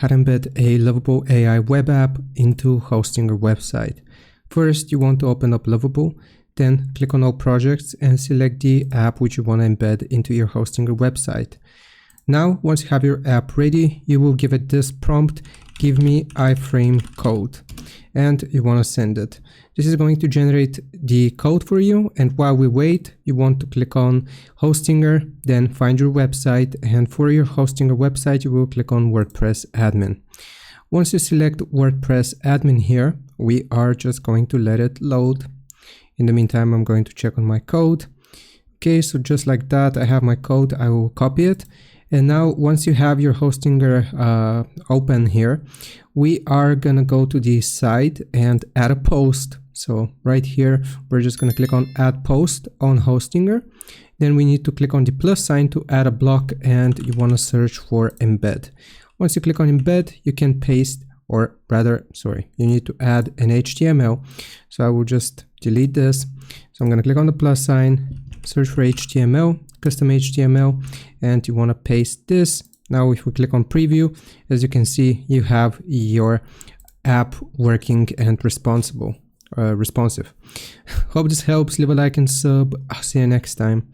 how to embed a lovable AI web app into hosting your website. First, you want to open up Lovable, then click on all projects and select the app which you want to embed into your hosting your website. Now, once you have your app ready, you will give it this prompt, give me iframe code, and you want to send it. This is going to generate the code for you, and while we wait, you want to click on Hostinger, then find your website, and for your Hostinger website, you will click on WordPress admin. Once you select WordPress admin here, we are just going to let it load. In the meantime, I'm going to check on my code. Okay, so just like that, I have my code, I will copy it. And now once you have your Hostinger open here, we are gonna go to the site and add a post. So right here, we're just gonna click on add post on Hostinger. Then we need to click on the plus sign to add a block, and you wanna search for embed. Once you click on embed, you can paste, or rather, sorry, you need to add an HTML. So I will just delete this. So I'm gonna click on the plus sign, search for HTML, custom HTML, and you want to paste this. Now if we click on preview, as you can see, you have your app working and responsive. Hope this helps. Leave a like and sub. I'll see you next time.